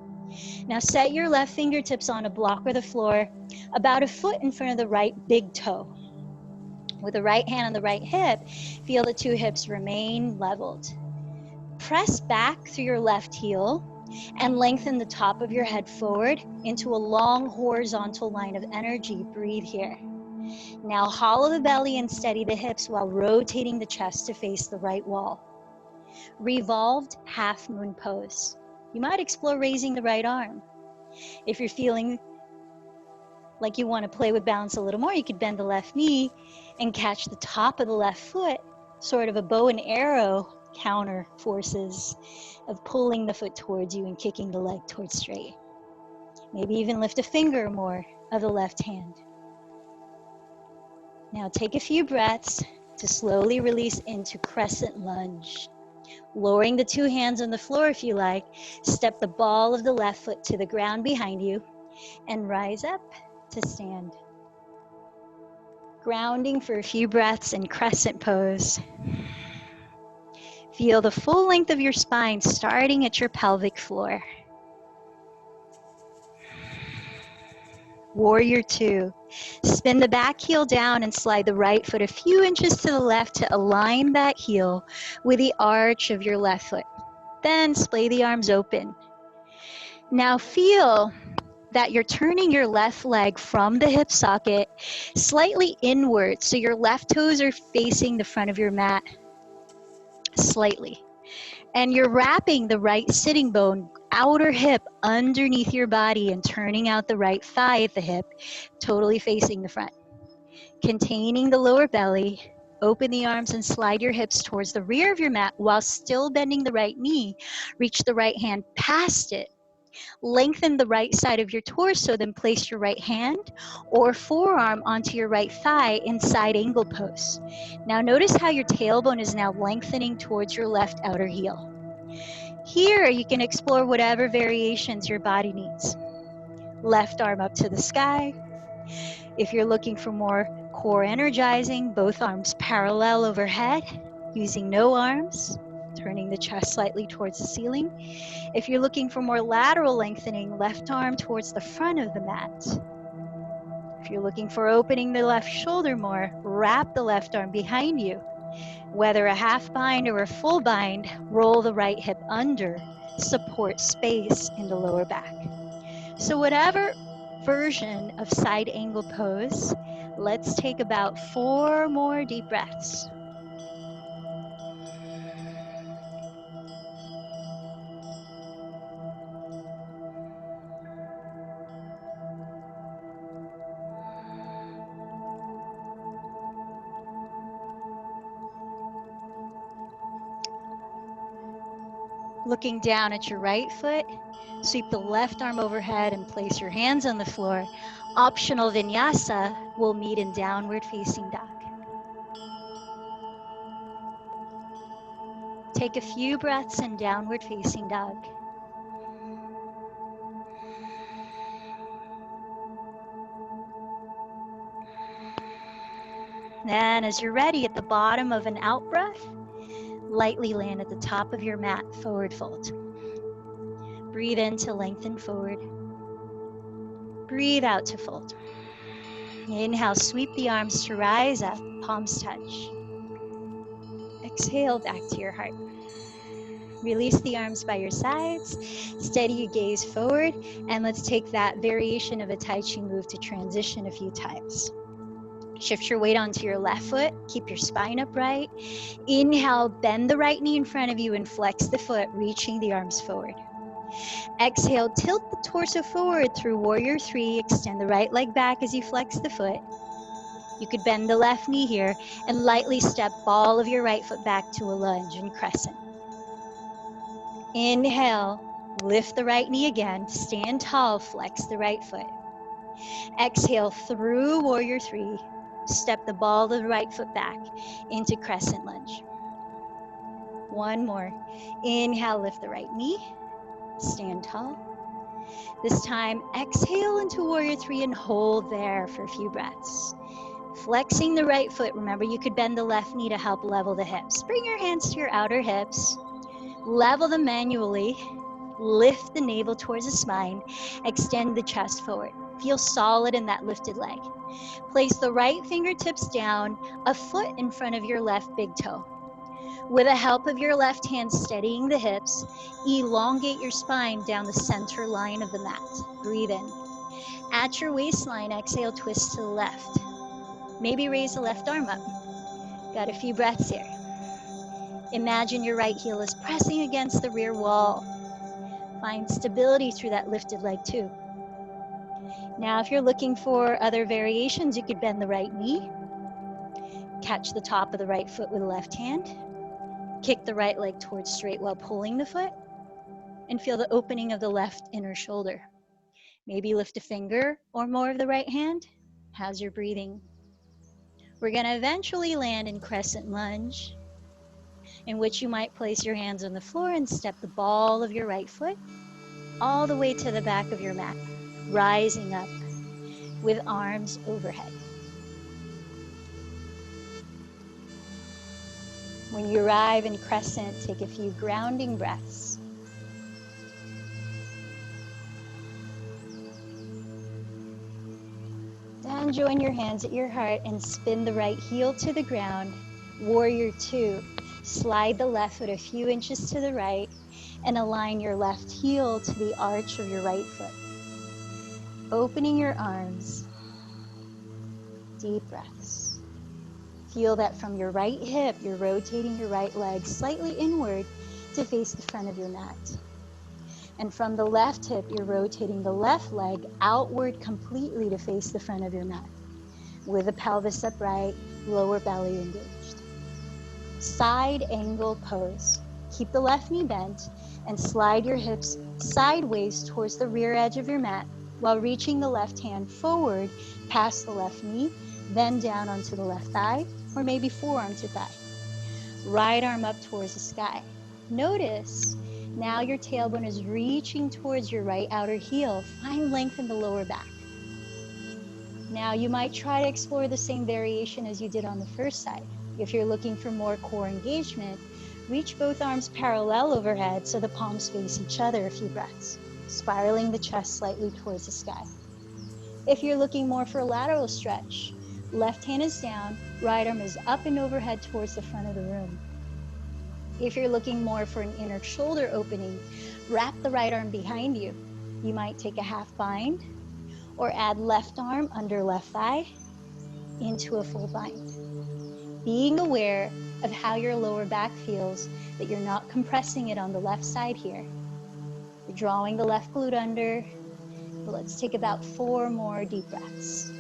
Now set your left fingertips on a block or the floor, about a foot in front of the right big toe. With the right hand on the right hip, feel the two hips remain leveled. Press back through your left heel And lengthen the top of your head forward into a long horizontal line of energy. Breathe here. Now hollow the belly and steady the hips while rotating the chest to face the right wall. Revolved half moon pose. You might explore raising the right arm. If you're feeling like you want to play with balance a little more, you could bend the left knee and catch the top of the left foot, sort of a bow and arrow counter forces of pulling the foot towards you and kicking the leg towards straight. Maybe even lift a finger more of the left hand. Now take a few breaths to slowly release into crescent lunge. Lowering the two hands on the floor if you like, step the ball of the left foot to the ground behind you and rise up to stand. Grounding for a few breaths in crescent pose. Feel the full length of your spine starting at your pelvic floor. Warrior two. Spin the back heel down and slide the right foot a few inches to the left to align that heel with the arch of your left foot. Then splay the arms open. Now feel that you're turning your left leg from the hip socket slightly inward, so your left toes are facing the front of your mat slightly. And you're wrapping the right sitting bone, outer hip underneath your body and turning out the right thigh at the hip, totally facing the front. Containing the lower belly, open the arms and slide your hips towards the rear of your mat while still bending the right knee. Reach the right hand past it. Lengthen the right side of your torso, then place your right hand or forearm onto your right thigh in side angle pose. Now notice how your tailbone is now lengthening towards your left outer heel. Here you can explore whatever variations your body needs. Left arm up to the sky. If you're looking for more core energizing, both arms parallel overhead, using no arms, turning the chest slightly towards the ceiling. If you're looking for more lateral lengthening, left arm towards the front of the mat. If you're looking for opening the left shoulder more, wrap the left arm behind you. Whether a half bind or a full bind, roll the right hip under, support space in the lower back. So whatever version of side angle pose, let's take about 4 more deep breaths. Looking down at your right foot, sweep the left arm overhead and place your hands on the floor. Optional vinyasa will meet in downward facing dog. Take a few breaths in downward facing dog. Then as you're ready, at the bottom of an out breath, lightly land at the top of your mat, forward fold. Breathe in to lengthen forward. Breathe out to fold. Inhale, sweep the arms to rise up, palms touch. Exhale back to your heart. Release the arms by your sides, steady your gaze forward, and let's take that variation of a Tai Chi move to transition a few times. Shift your weight onto your left foot, keep your spine upright. Inhale, bend the right knee in front of you and flex the foot, reaching the arms forward. Exhale, tilt the torso forward through warrior three, extend the right leg back as you flex the foot. You could bend the left knee here and lightly step ball of your right foot back to a lunge in crescent. Inhale, lift the right knee again, stand tall, flex the right foot. Exhale through warrior three, step the ball of the right foot back into crescent lunge. One more. Inhale, lift the right knee, stand tall. This time, exhale into warrior three and hold there for a few breaths. Flexing the right foot, remember you could bend the left knee to help level the hips. Bring your hands to your outer hips, level them manually, lift the navel towards the spine, extend the chest forward. Feel solid in that lifted leg. Place the right fingertips down, a foot in front of your left big toe. With the help of your left hand steadying the hips, elongate your spine down the center line of the mat. Breathe in. At your waistline, exhale, twist to the left. Maybe raise the left arm up. Got a few breaths here. Imagine your right heel is pressing against the rear wall. Find stability through that lifted leg too. Now, if you're looking for other variations, you could bend the right knee, catch the top of the right foot with the left hand, kick the right leg towards straight while pulling the foot, and feel the opening of the left inner shoulder. Maybe lift a finger or more of the right hand. How's your breathing? We're going to eventually land in crescent lunge, in which you might place your hands on the floor and step the ball of your right foot all the way to the back of your mat, rising up with arms overhead. When you arrive in crescent, take a few grounding breaths. Then join your hands at your heart and spin the right heel to the ground. Warrior two. Slide the left foot a few inches to the right and align your left heel to the arch of your right foot. Opening your arms. Deep breaths. Feel that from your right hip, you're rotating your right leg slightly inward to face the front of your mat. And from the left hip, you're rotating the left leg outward completely to face the front of your mat. With the pelvis upright, lower belly engaged. Side angle pose. Keep the left knee bent and slide your hips sideways towards the rear edge of your mat while reaching the left hand forward past the left knee, then down onto the left thigh, or maybe forearm to thigh. Right arm up towards the sky. Notice now your tailbone is reaching towards your right outer heel. Find length in the lower back. Now you might try to explore the same variation as you did on the first side. If you're looking for more core engagement, reach both arms parallel overhead so the palms face each other a few breaths, spiraling the chest slightly towards the sky. If you're looking more for a lateral stretch, left hand is down, right arm is up and overhead towards the front of the room. If you're looking more for an inner shoulder opening, wrap the right arm behind you. You might take a half bind or add left arm under left thigh into a full bind. Being aware of how your lower back feels, that you're not compressing it on the left side here. You're drawing the left glute under. But let's take about 4 more deep breaths.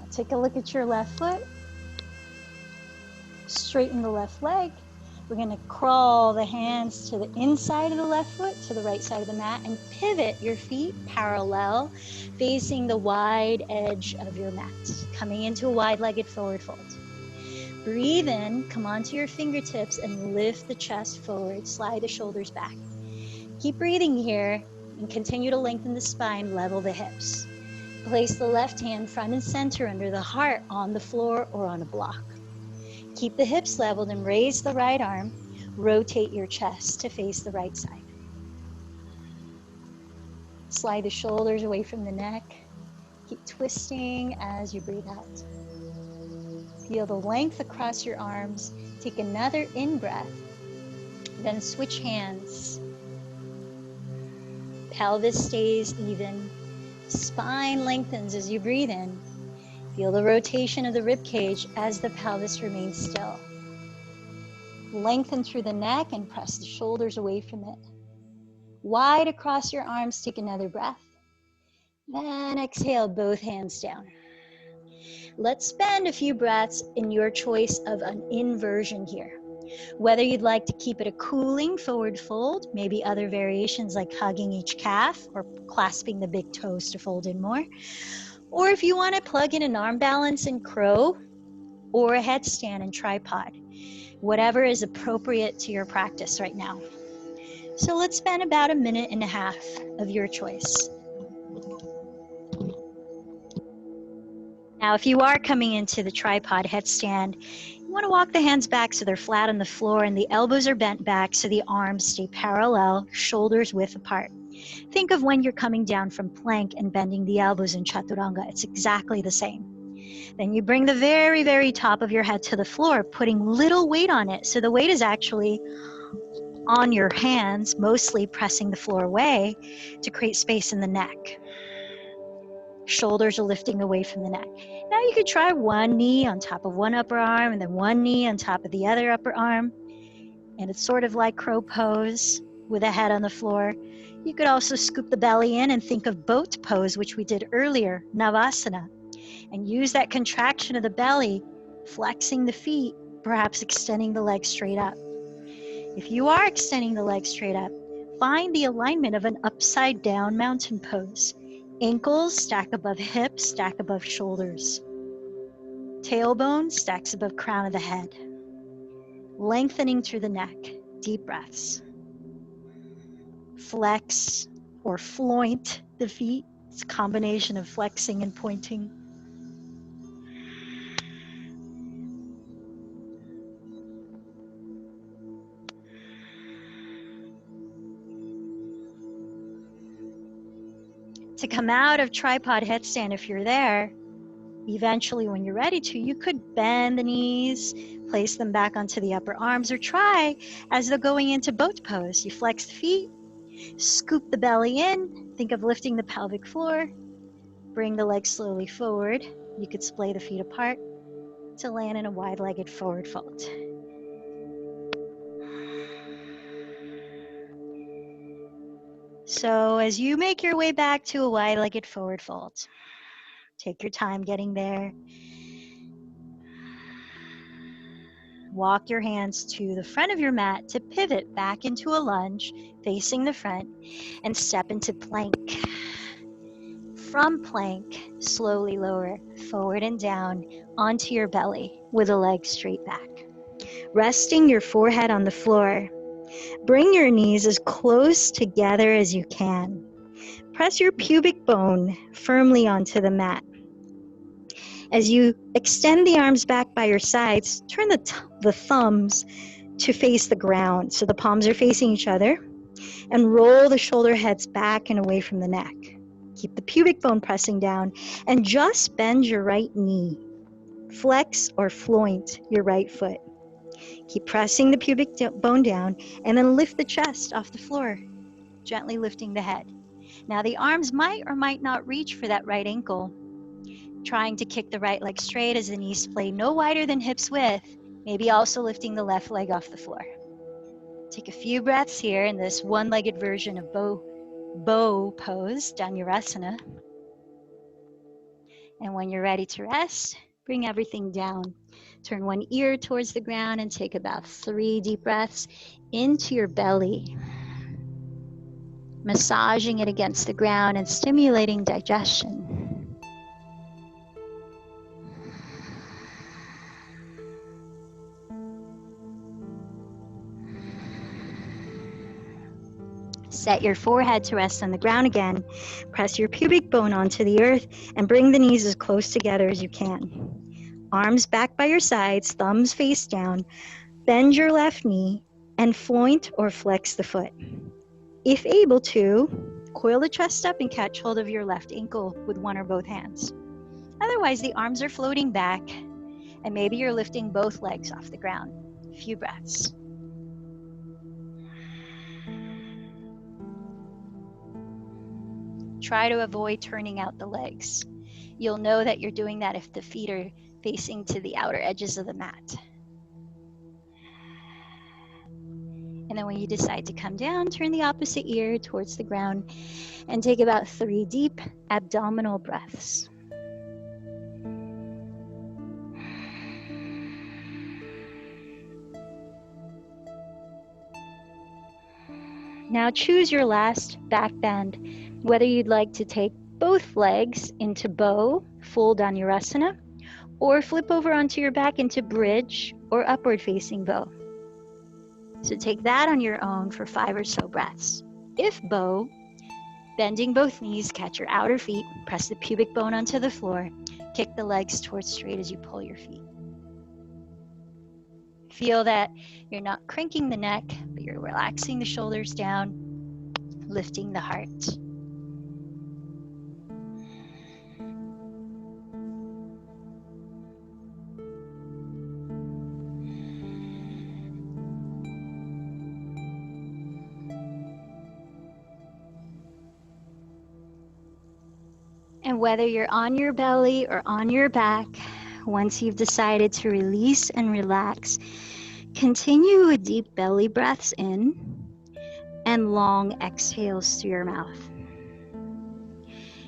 Take a look at your left foot. Straighten the left leg. We're going to crawl the hands to the inside of the left foot, to the right side of the mat, and pivot your feet parallel, facing the wide edge of your mat, coming into a wide-legged forward fold. Breathe in, come onto your fingertips, and lift the chest forward. Slide the shoulders back. Keep breathing here, and continue to lengthen the spine, level the hips. Place the left hand front and center under the heart on the floor or on a block. Keep the hips leveled and raise the right arm. Rotate your chest to face the right side. Slide the shoulders away from the neck. Keep twisting as you breathe out. Feel the length across your arms. Take another in-breath. Then switch hands. Pelvis stays even. Spine lengthens as you breathe in. Feel the rotation of the rib cage as the pelvis remains still. Lengthen through the neck and press the shoulders away from it. Wide across your arms, take another breath. Then exhale, both hands down. Let's spend a few breaths in your choice of an inversion here. Whether you'd like to keep it a cooling forward fold, maybe other variations like hugging each calf or clasping the big toes to fold in more. Or if you want to plug in an arm balance in crow or a headstand and tripod, whatever is appropriate to your practice right now. So let's spend about 1.5 minutes of your choice. Now, if you are coming into the tripod headstand, you want to walk the hands back so they're flat on the floor and the elbows are bent back so the arms stay parallel, shoulders width apart. Think of when you're coming down from plank and bending the elbows in chaturanga. It's exactly the same. Then you bring the very, very top of your head to the floor, putting little weight on it. So the weight is actually on your hands, mostly pressing the floor away to create space in the neck. Shoulders are lifting away from the neck. Now you could try one knee on top of one upper arm and then one knee on top of the other upper arm. And it's sort of like crow pose with a head on the floor. You could also scoop the belly in and think of boat pose, which we did earlier, Navasana, and use that contraction of the belly, flexing the feet, perhaps extending the legs straight up. If you are extending the legs straight up, find the alignment of an upside down mountain pose. Ankles stack above hips, stack above shoulders. Tailbone stacks above crown of the head. Lengthening through the neck. Deep breaths. Flex or floint the feet. It's a combination of flexing and pointing. To come out of tripod headstand, if you're there, eventually when you're ready to, you could bend the knees, place them back onto the upper arms, or try as though going into boat pose. You flex the feet, scoop the belly in, think of lifting the pelvic floor, bring the legs slowly forward. You could splay the feet apart to land in a wide-legged forward fold. So as you make your way back to a wide-legged forward fold, take your time getting there. Walk your hands to the front of your mat to pivot back into a lunge, facing the front, and step into plank. From plank, slowly lower, forward and down, onto your belly with the legs straight back. Resting your forehead on the floor, bring your knees as close together as you can. Press your pubic bone firmly onto the mat. As you extend the arms back by your sides, turn the thumbs to face the ground so the palms are facing each other, and roll the shoulder heads back and away from the neck. Keep the pubic bone pressing down and just bend your right knee. Flex or floint your right foot. Keep pressing the pubic bone down and then lift the chest off the floor, gently lifting the head. Now the arms might or might not reach for that right ankle. Trying to kick the right leg straight as the knees splay no wider than hips width, maybe also lifting the left leg off the floor. Take a few breaths here in this one-legged version of bow pose, Dhanurasana. And when you're ready to rest, bring everything down. Turn one ear towards the ground and take about 3 deep breaths into your belly, massaging it against the ground and stimulating digestion. Set your forehead to rest on the ground again. Press your pubic bone onto the earth and bring the knees as close together as you can. Arms back by your sides, thumbs face down. Bend your left knee and floint or flex the foot. If able to, coil the chest up and catch hold of your left ankle with one or both hands. Otherwise, the arms are floating back and maybe you're lifting both legs off the ground. A few breaths. Try to avoid turning out the legs. You'll know that you're doing that if the feet are facing to the outer edges of the mat. And then when you decide to come down, turn the opposite ear towards the ground and take about 3 deep abdominal breaths. Now choose your last back bend, whether you'd like to take both legs into bow, full Dhanurasana, or flip over onto your back into bridge or upward facing bow. So take that on your own for 5 or so breaths. If bow, bending both knees, catch your outer feet, press the pubic bone onto the floor, kick the legs towards straight as you pull your feet. Feel that you're not cranking the neck, but you're relaxing the shoulders down, lifting the heart. And whether you're on your belly or on your back, once you've decided to release and relax, continue with deep belly breaths in and long exhales through your mouth.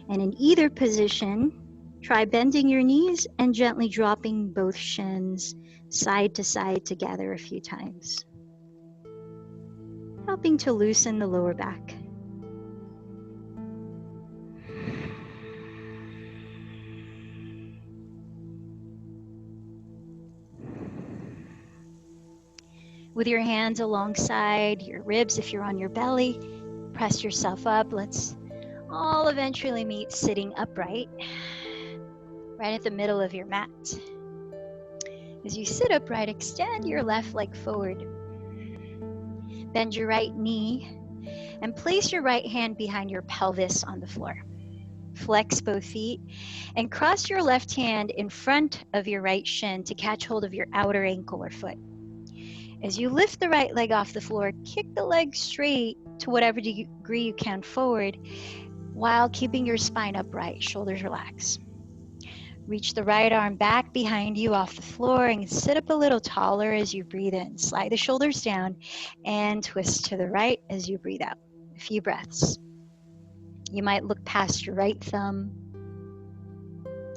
And in either position, try bending your knees and gently dropping both shins side to side together a few times, helping to loosen the lower back. With your hands alongside your ribs, if you're on your belly, press yourself up. Let's all eventually meet sitting upright, right at the middle of your mat. As you sit upright, extend your left leg forward. Bend your right knee and place your right hand behind your pelvis on the floor. Flex both feet and cross your left hand in front of your right shin to catch hold of your outer ankle or foot. As you lift the right leg off the floor, kick the leg straight to whatever degree you can forward while keeping your spine upright, shoulders relaxed. Reach the right arm back behind you off the floor and sit up a little taller as you breathe in. Slide the shoulders down and twist to the right as you breathe out. A few breaths. You might look past your right thumb,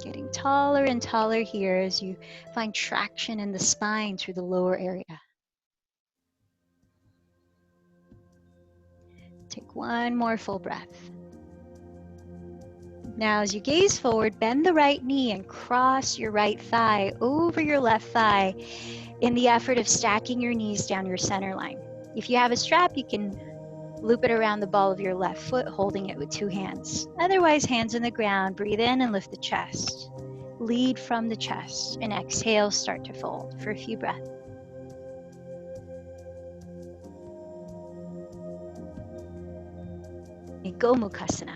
getting taller and taller here as you find traction in the spine through the lower area. Take one more full breath. Now, as you gaze forward, bend the right knee and cross your right thigh over your left thigh in the effort of stacking your knees down your center line. If you have a strap, you can loop it around the ball of your left foot, holding it with two hands. Otherwise, hands in the ground, breathe in and lift the chest. Lead from the chest and exhale, start to fold for a few breaths. Gomukhasana.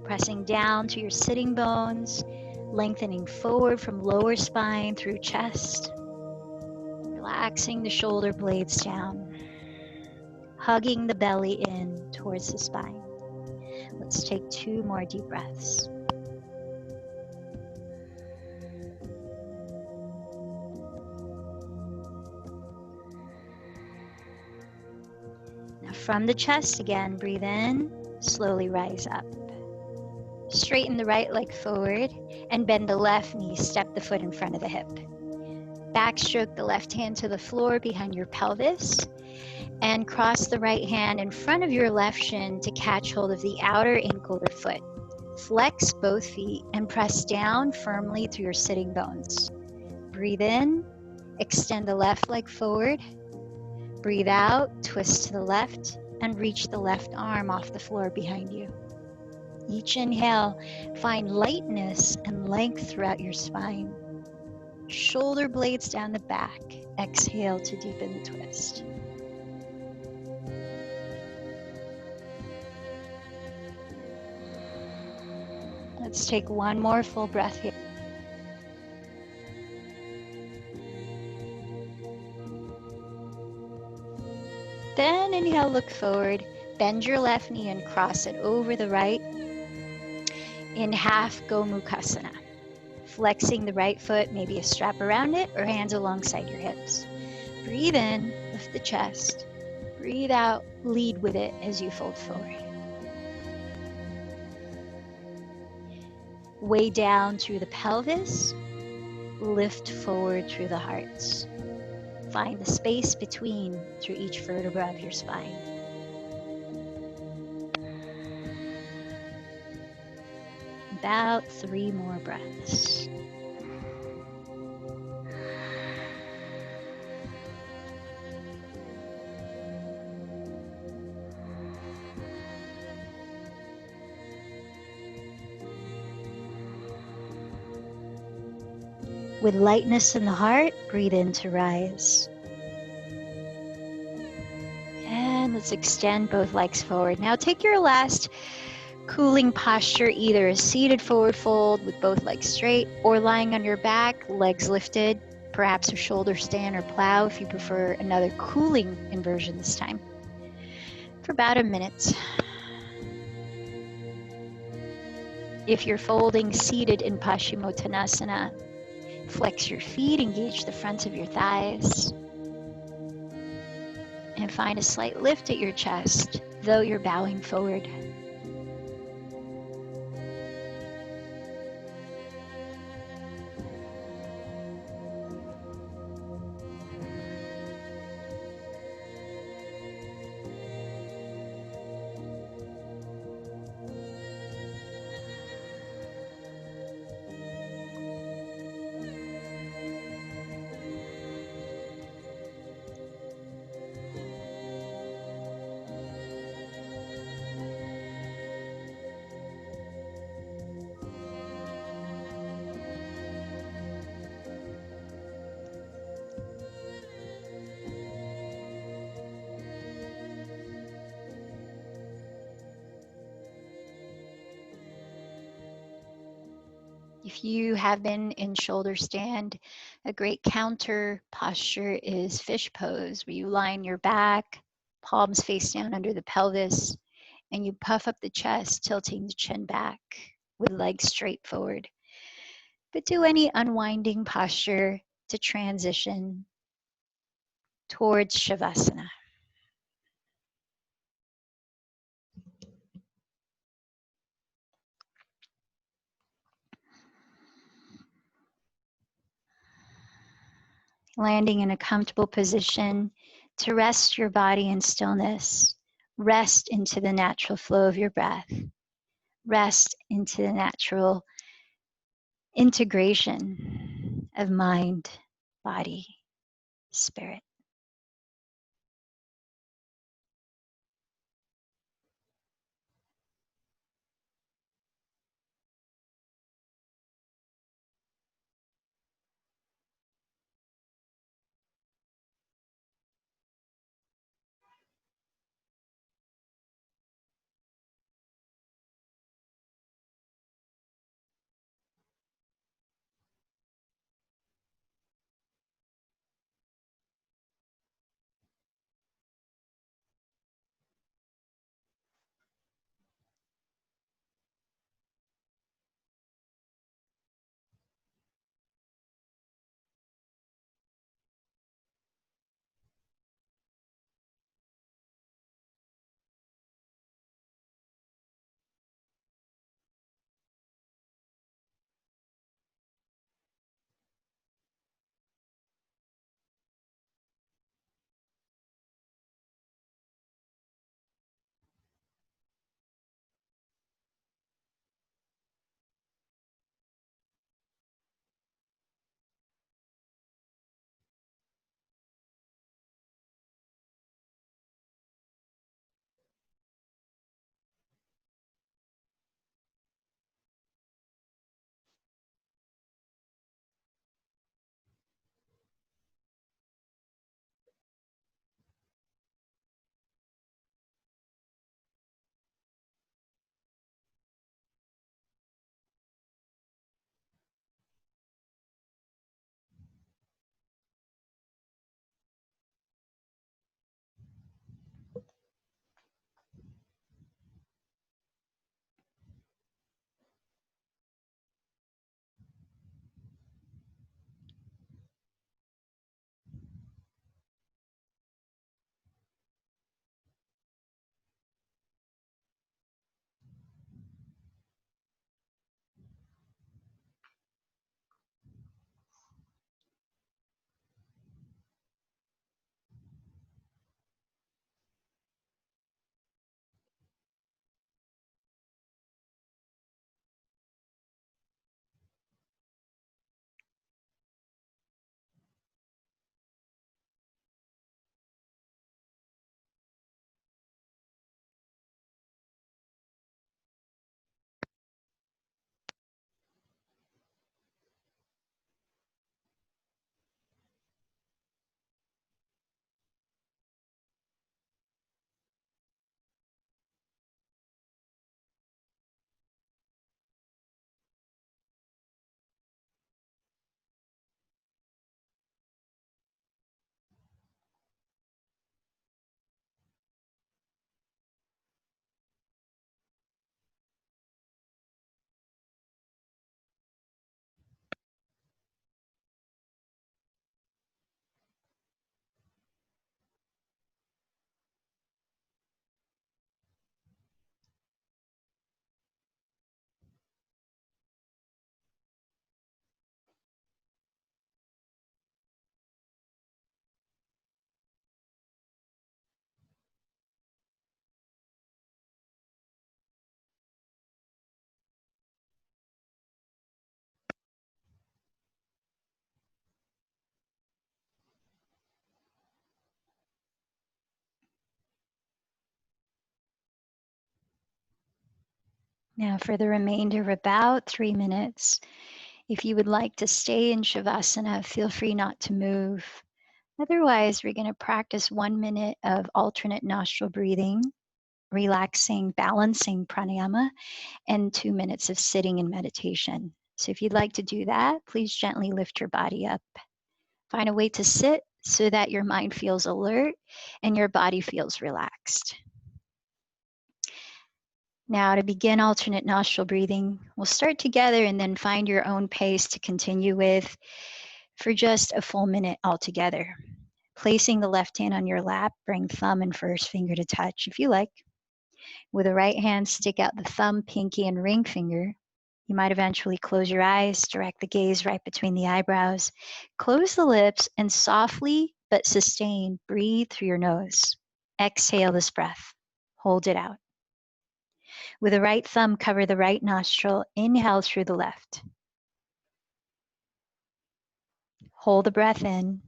Pressing down to your sitting bones, lengthening forward from lower spine through chest, relaxing the shoulder blades down, hugging the belly in towards the spine. Let's take two more deep breaths. Now from the chest again, breathe in, slowly rise up. Straighten the right leg forward and bend the left knee, step the foot in front of the hip. Backstroke the left hand to the floor behind your pelvis and cross the right hand in front of your left shin to catch hold of the outer ankle or foot. Flex both feet and press down firmly through your sitting bones. Breathe in, extend the left leg forward. Breathe out, twist to the left and reach the left arm off the floor behind you. Each inhale, find lightness and length throughout your spine. Shoulder blades down the back. Exhale to deepen the twist. Let's take one more full breath here. Then inhale, look forward. Bend your left knee and cross it over the right. In half Gomukhasana. Flexing the right foot, maybe a strap around it or hands alongside your hips. Breathe in, lift the chest. Breathe out, lead with it as you fold forward. Way down through the pelvis, lift forward through the heart. Find the space between through each vertebra of your spine. About 3 more breaths. With lightness in the heart, breathe in to rise. And let's extend both legs forward. Now take your last cooling posture, either a seated forward fold with both legs straight or lying on your back, legs lifted, perhaps a shoulder stand or plow if you prefer another cooling inversion this time, for about a minute. If you're folding seated in Paschimottanasana, flex your feet, engage the front of your thighs, and find a slight lift at your chest, though you're bowing forward. If you have been in shoulder stand, a great counter posture is fish pose, where you line your back, palms face down under the pelvis, and you puff up the chest, tilting the chin back with legs straight forward. But do any unwinding posture to transition towards Shavasana. Landing in a comfortable position to rest your body in stillness. Rest into the natural flow of your breath. Rest into the natural integration of mind, body, spirit. Now, for the remainder of about 3 minutes, if you would like to stay in Shavasana, feel free not to move. Otherwise, we're going to practice 1 minute of alternate nostril breathing, relaxing, balancing pranayama, and 2 minutes of sitting in meditation. So if you'd like to do that, please gently lift your body up. Find a way to sit so that your mind feels alert and your body feels relaxed. Now, to begin alternate nostril breathing, we'll start together and then find your own pace to continue with for just a full minute altogether. Placing the left hand on your lap, bring thumb and first finger to touch if you like. With the right hand, stick out the thumb, pinky, and ring finger. You might eventually close your eyes, direct the gaze right between the eyebrows, close the lips, and softly but sustained breathe through your nose. Exhale this breath. Hold it out. With the right thumb, cover the right nostril. Inhale through the left. Hold the breath in.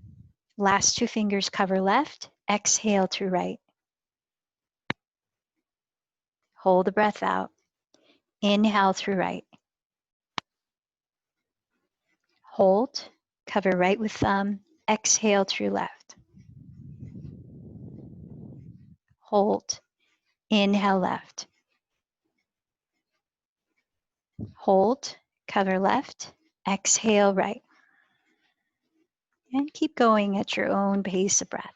Last two fingers cover left. Exhale through right. Hold the breath out. Inhale through right. Hold. Cover right with thumb. Exhale through left. Hold. Inhale left. Hold. Cover left. Exhale right. And keep going at your own pace of breath.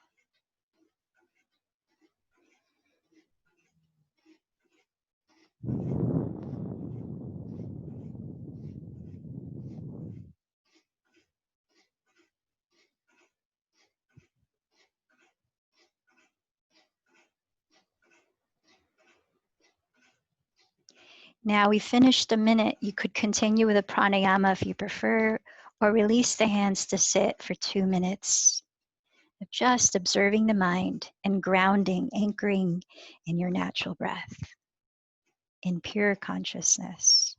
Now we finished a minute. You could continue with a pranayama if you prefer, or release the hands to sit for 2 minutes of just observing the mind and grounding, anchoring in your natural breath, in pure consciousness.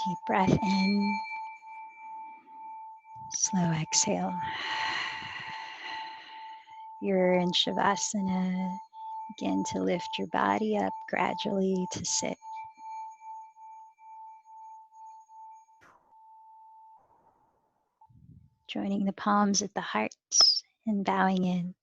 Deep breath in, slow exhale. You're in Shavasana. Begin to lift your body up gradually to sit. Joining the palms at the heart and bowing in.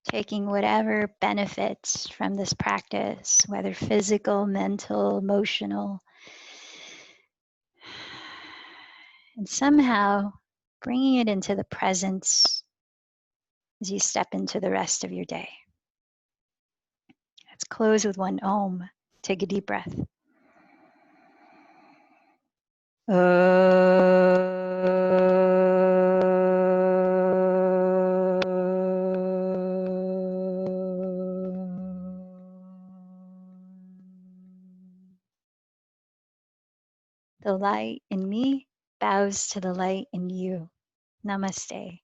Taking whatever benefits from this practice, whether physical, mental, emotional, and somehow bringing it into the presence as you step into the rest of your day. Let's close with one Om. Take a deep breath. The light in me bows to the light in you. Namaste.